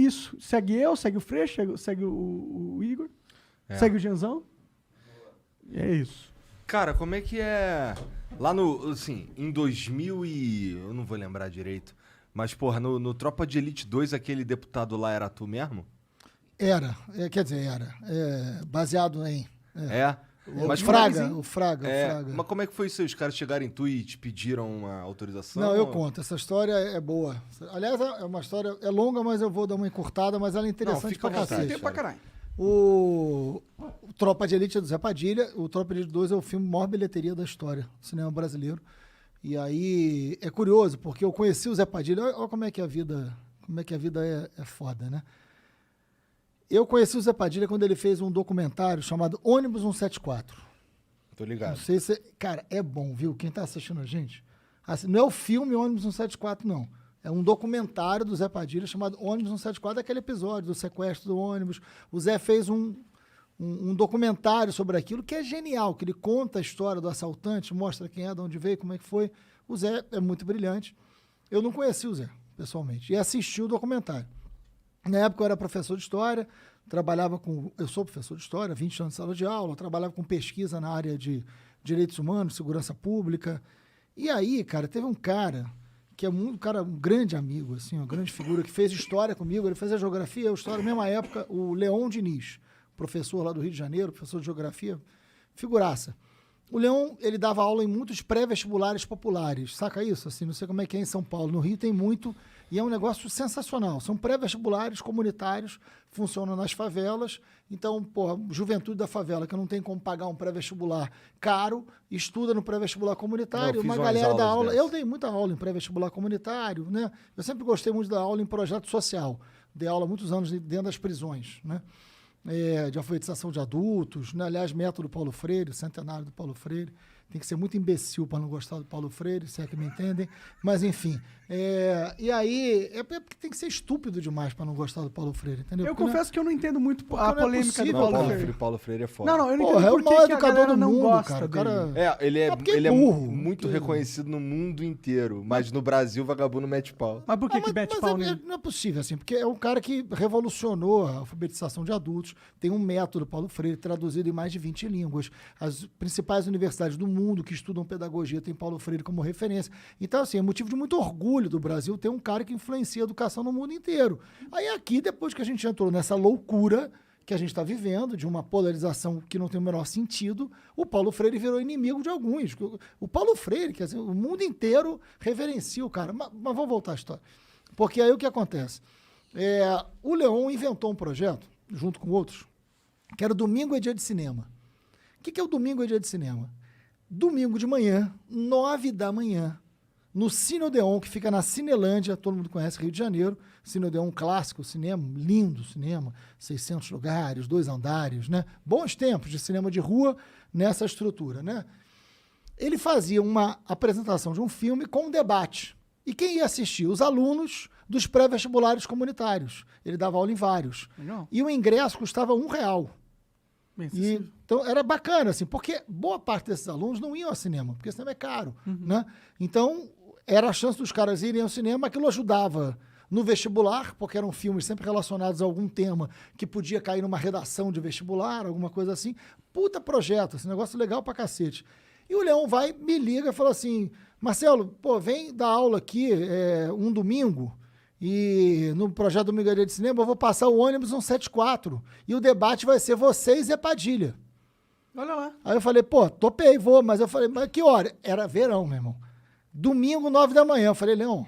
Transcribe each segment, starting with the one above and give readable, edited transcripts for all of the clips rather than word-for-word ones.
isso. Segue eu, segue o Freixo, segue o Igor, segue o Genzão. E é isso. Cara, como é que é... Lá no, assim, em 2000 e... Eu não vou lembrar direito. Mas, porra, no Tropa de Elite 2, aquele deputado lá era tu mesmo? Era. Quer dizer, era. Baseado em... Mas o Fraga. Fraga. Mas como é que foi isso aí? Os caras chegaram em tu e te pediram uma autorização? Não, eu conto. Essa história é boa. Aliás, é uma história... É longa, mas eu vou dar uma encurtada, mas ela é interessante pra cacete. Tem pra caralho. O Tropa de Elite é do Zé Padilha. O Tropa de Elite 2 é o filme maior bilheteria da história do cinema brasileiro. E aí é curioso, porque eu conheci o Zé Padilha. Olha como é que a vida é foda, né? Eu conheci o Zé Padilha quando ele fez um documentário chamado Ônibus 174. Tô ligado. Não sei se... Cara, é bom, viu? Quem tá assistindo a gente... Assim, não é o filme Ônibus 174, não. É um documentário do Zé Padilha chamado Ônibus 174, daquele episódio do sequestro do ônibus. O Zé fez um documentário sobre aquilo que é genial, que ele conta a história do assaltante, mostra quem é, de onde veio, como é que foi. O Zé é muito brilhante. Eu não conheci o Zé, pessoalmente, e assisti o documentário. Na época eu era professor de história, eu sou professor de história, 20 anos de sala de aula, trabalhava com pesquisa na área de direitos humanos, segurança pública. E aí, cara, teve um cara que é um grande amigo, assim, uma grande figura, que fez história comigo, ele fez a geografia, a história, na mesma época, o Leon Diniz, professor lá do Rio de Janeiro, professor de geografia, figuraça. O Leon, ele dava aula em muitos pré-vestibulares populares, saca isso? Assim, não sei como é que é em São Paulo, no Rio tem muito, e é um negócio sensacional. São pré-vestibulares comunitários, funcionam nas favelas. Então, porra, juventude da favela, que não tem como pagar um pré-vestibular caro, estuda no pré-vestibular comunitário. Uma galera da aula... Eu dei muita aula em pré-vestibular comunitário, né? Eu sempre gostei muito da aula em projeto social. Dei aula há muitos anos dentro das prisões, né? De alfabetização de adultos, né? Aliás, método Paulo Freire, centenário do Paulo Freire. Tem que ser muito imbecil para não gostar do Paulo Freire, se é que me entendem. Mas, enfim. E aí, porque tem que ser estúpido demais para não gostar do Paulo Freire, entendeu? Eu confesso que eu não entendo muito a polêmica do Paulo Freire. Paulo Freire é foda. Não, eu não entendo por que a galera não gosta dele. Ele é burro, muito reconhecido no mundo inteiro, mas no Brasil o vagabundo mete pau. Mas por que mete pau nele? Não é possível, assim, porque é um cara que revolucionou a alfabetização de adultos, tem um método Paulo Freire traduzido em mais de 20 línguas. As principais universidades do mundo que estudam pedagogia têm Paulo Freire como referência. Então, assim, é motivo de muito orgulho do Brasil ter um cara que influencia a educação no mundo inteiro. Aí aqui, depois que a gente entrou nessa loucura que a gente está vivendo, de uma polarização que não tem o menor sentido, o Paulo Freire virou inimigo de alguns. O Paulo Freire, quer dizer, o mundo inteiro reverencia o cara. Mas vamos voltar à história. Porque aí o que acontece? O Leon inventou um projeto, junto com outros, que era Domingo é Dia de Cinema. O que é o Domingo é Dia de Cinema? Domingo de manhã, 9 da manhã, no Cine Odeon, que fica na Cinelândia, todo mundo conhece, Rio de Janeiro. Cine Odeon, clássico, cinema, lindo cinema, 600 lugares, 2 andares, né? Bons tempos de cinema de rua nessa estrutura, né? Ele fazia uma apresentação de um filme com um debate. E quem ia assistir? Os alunos dos pré-vestibulares comunitários. Ele dava aula em vários. Legal. E o ingresso custava R$1. Então era bacana, assim, porque boa parte desses alunos não iam ao cinema, porque o cinema é caro, né? Então, era a chance dos caras irem ao cinema, aquilo ajudava no vestibular, porque eram filmes sempre relacionados a algum tema que podia cair numa redação de vestibular, alguma coisa assim. Puta projeto, esse negócio legal pra cacete. E o Leão me liga e fala assim, Marcelo, pô, vem dar aula aqui um domingo, e no projeto Domingo é Dia de Cinema eu vou passar o ônibus 174, e o debate vai ser você e Zé Padilha. Olha lá. Aí eu falei, pô, topei, vou, mas eu falei, mas que hora? Era verão, meu irmão. Domingo, 9 da manhã. Eu falei, Leão,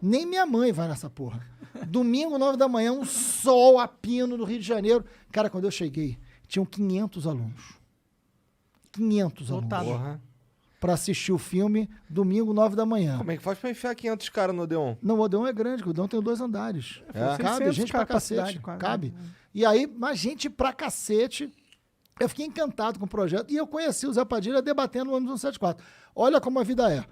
nem minha mãe vai nessa porra. Domingo, 9 da manhã, um sol a pino no Rio de Janeiro. Cara, quando eu cheguei, tinham 500 alunos. 500 alunos. Porra. Pra assistir o filme, domingo, 9 da manhã. Como é que faz pra enfiar 500 caras no Odeon? Não, o Odeon é grande, o Odeon tem 2 andares. Cabe gente pra cacete. Quase. Cabe. E aí, mas gente pra cacete. Eu fiquei encantado com o projeto. E eu conheci o Zé Padilha debatendo no ônibus 174. Olha como a vida é.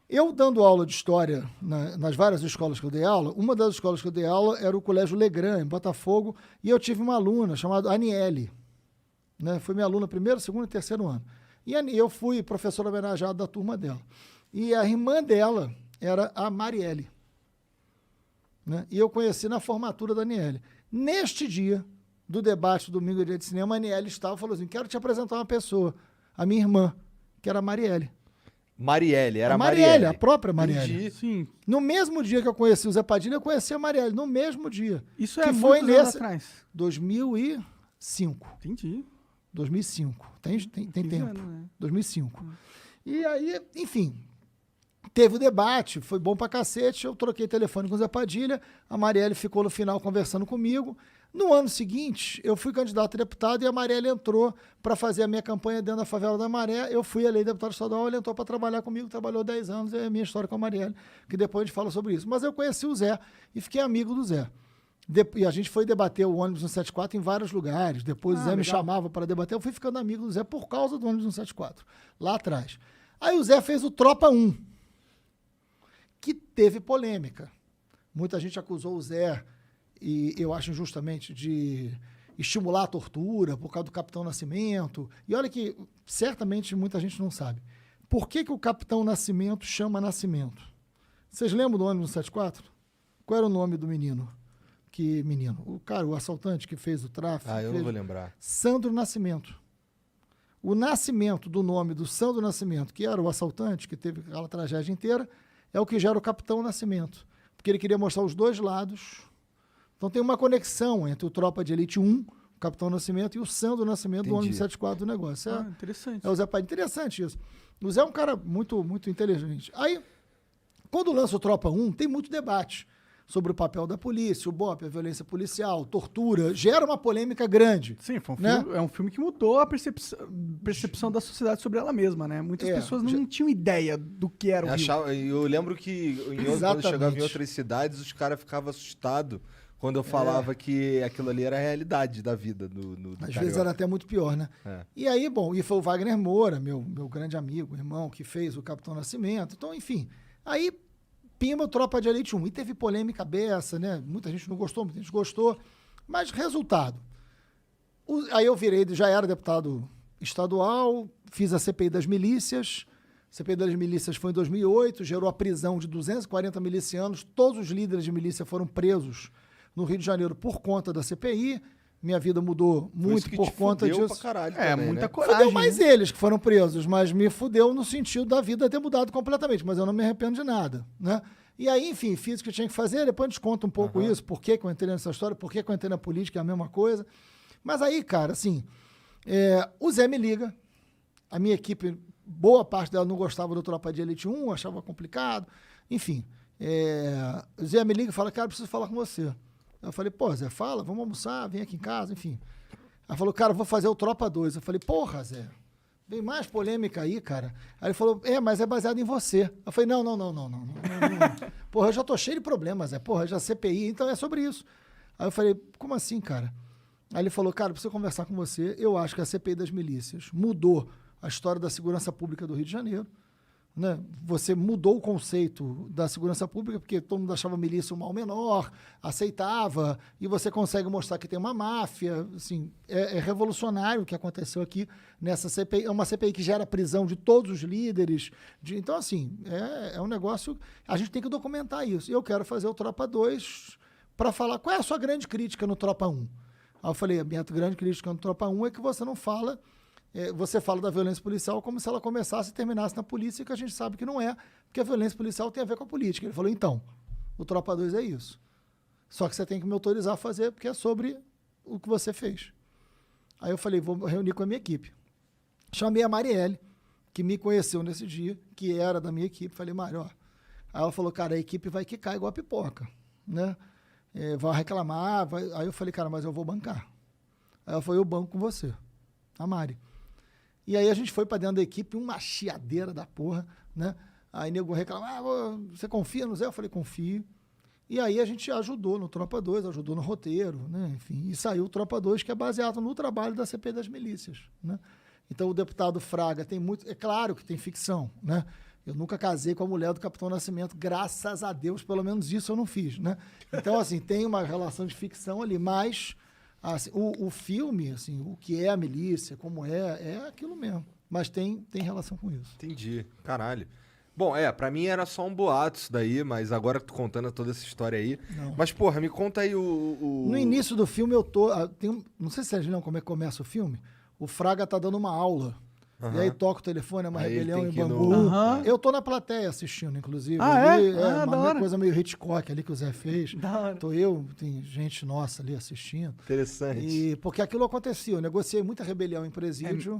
Eu dando aula de história nas várias escolas que eu dei aula, uma das escolas que eu dei aula era o Colégio Legrand, em Botafogo, e eu tive uma aluna chamada Aniele. Né? Foi minha aluna primeiro, segundo e terceiro ano. E eu fui professor homenageado da turma dela. E a irmã dela era a Marielle. né? E eu conheci na formatura da Aniele. Neste dia do debate, domingo, dia de cinema, a Aniele estava e falou assim, quero te apresentar uma pessoa, a minha irmã, que era a Marielle. Marielle, era A Marielle. Marielle, a própria Marielle. Entendi. Sim. No mesmo dia que eu conheci o Zé Padilha, eu conheci a Marielle. No mesmo dia. Isso que é foi muitos anos nesse atrás. 2005. Entendi. 2005. Tem 15 tempo. anos, né? 2005. E aí, enfim, teve o debate, foi bom pra cacete. Eu troquei telefone com o Zé Padilha. A Marielle ficou no final conversando comigo. No ano seguinte, eu fui candidato a deputado e a Marielle entrou para fazer a minha campanha dentro da favela da Maré. Eu fui eleito deputado estadual, ele entrou para trabalhar comigo, trabalhou 10 anos, é a minha história com a Marielle, que depois a gente fala sobre isso. Mas eu conheci o Zé e fiquei amigo do Zé. E a gente foi debater o ônibus 174 em vários lugares. Depois o Zé me chamava para debater. Eu fui ficando amigo do Zé por causa do ônibus 174, lá atrás. Aí o Zé fez o Tropa 1, que teve polêmica. Muita gente acusou o Zé, e eu acho injustamente, de estimular a tortura por causa do Capitão Nascimento. E olha que certamente muita gente não sabe. Por que o Capitão Nascimento chama Nascimento? Vocês lembram do ônibus 174? Qual era o nome do menino? O cara, o assaltante que fez o tráfico. Eu não vou lembrar. Sandro Nascimento. O nascimento do nome do Sandro Nascimento, que era o assaltante, que teve aquela tragédia inteira, é o que gera o Capitão Nascimento. Porque ele queria mostrar os dois lados. Então tem uma conexão entre o Tropa de Elite 1, o Capitão Nascimento, e o Sandro Nascimento do ônibus 74 do negócio. Interessante. É o Zé Padilha. Interessante isso. O Zé é um cara muito, muito inteligente. Aí, quando lança o Tropa 1, tem muito debate sobre o papel da polícia, o BOP, a violência policial, tortura. Gera uma polêmica grande. Sim, foi um né? filme, é um filme que mudou a percepção da sociedade sobre ela mesma, né? Muitas pessoas não tinham ideia do que era o Rio. Eu lembro que quando eu chegava em outras cidades, os caras ficavam assustados quando eu falava que aquilo ali era a realidade da vida do Às carioca. vezes era até muito pior, né? E aí, bom, e foi o Wagner Moura, meu grande amigo, irmão, que fez o Capitão Nascimento. Então, enfim, aí pimba o Tropa de Elite 1. E teve polêmica beça, né? Muita gente não gostou, muita gente gostou. Mas, resultado, aí eu já era deputado estadual, fiz a CPI das milícias. A CPI das milícias foi em 2008, gerou a prisão de 240 milicianos. Todos os líderes de milícia foram presos no Rio de Janeiro por conta da CPI. Minha vida mudou muito por conta disso. Pra caralho também, muita né? coragem. Fudeu mais eles que foram presos, mas me fudeu no sentido da vida ter mudado completamente, mas eu não me arrependo de nada, né? E aí, enfim, fiz o que eu tinha que fazer, depois a gente conta um pouco isso, por que eu entrei nessa história, por que eu entrei na política, é a mesma coisa. Mas aí, cara, assim, o Zé me liga, a minha equipe, boa parte dela não gostava do Tropa de Elite 1, achava complicado, enfim. O Zé me liga e fala, cara, preciso falar com você. Eu falei, pô, Zé, fala, vamos almoçar, vem aqui em casa, enfim. Aí falou, cara, vou fazer o Tropa 2. Eu falei, porra, Zé, vem mais polêmica aí, cara. Aí ele falou, mas é baseado em você. Eu falei, não. Porra, eu já tô cheio de problemas, Zé. Porra, já CPI, então é sobre isso. Aí eu falei, como assim, cara? Aí ele falou, cara, preciso conversar com você. Eu acho que a CPI das milícias mudou a história da segurança pública do Rio de Janeiro. Né? Você mudou o conceito da segurança pública, porque todo mundo achava a milícia um mal menor, aceitava, e você consegue mostrar que tem uma máfia. Assim, é revolucionário o que aconteceu aqui nessa CPI. É uma CPI que gera prisão de todos os líderes. Então, assim, é um negócio... A gente tem que documentar isso. E eu quero fazer o Tropa 2 para falar qual é a sua grande crítica no Tropa 1. Aí eu falei, a minha grande crítica no Tropa 1 é que você não fala... Você fala da violência policial como se ela começasse e terminasse na polícia, que a gente sabe que não é, porque a violência policial tem a ver com a política. Ele falou, então, o Tropa 2 é isso. Só que você tem que me autorizar a fazer, porque é sobre o que você fez. Aí eu falei, vou reunir com a minha equipe. Chamei a Marielle, que me conheceu nesse dia, que era da minha equipe. Falei, Mari, ó. Aí ela falou, cara, a equipe vai quicar igual a pipoca, né? Vai reclamar. Aí eu falei, cara, mas eu vou bancar. Aí ela falou, eu banco com você, a Mari. E aí a gente foi para dentro da equipe, uma chiadeira da porra, né? Aí nego reclamava, você confia no Zé? Eu falei, confio. E aí a gente ajudou no Tropa 2, ajudou no roteiro, né? Enfim, e saiu o Tropa 2, que é baseado no trabalho da CPI das milícias, né? Então o deputado Fraga tem muito... É claro que tem ficção, né? Eu nunca casei com a mulher do Capitão Nascimento, graças a Deus, pelo menos isso eu não fiz, né? Então, assim, tem uma relação de ficção ali, mas... Assim, o filme, assim, o que é a milícia, como é aquilo mesmo. Mas tem relação com isso. Entendi. Caralho. Bom, pra mim era só um boato isso daí, mas agora tu contando toda essa história aí. Não. Mas, porra, me conta aí o... No início do filme não sei se vocês lembram como é que começa o filme. O Fraga tá dando uma aula. Aham. E aí toca o telefone, é uma Aí ele rebelião tem em que ir no- Bangu. Aham. Eu tô na plateia assistindo, inclusive. Ah, Ali, é? Ah, da uma hora. coisa meio Hitchcock ali que o Zé fez. Da hora. Tô eu, tem gente nossa ali assistindo. Interessante. Porque aquilo acontecia, eu negociei muita rebelião em presídio.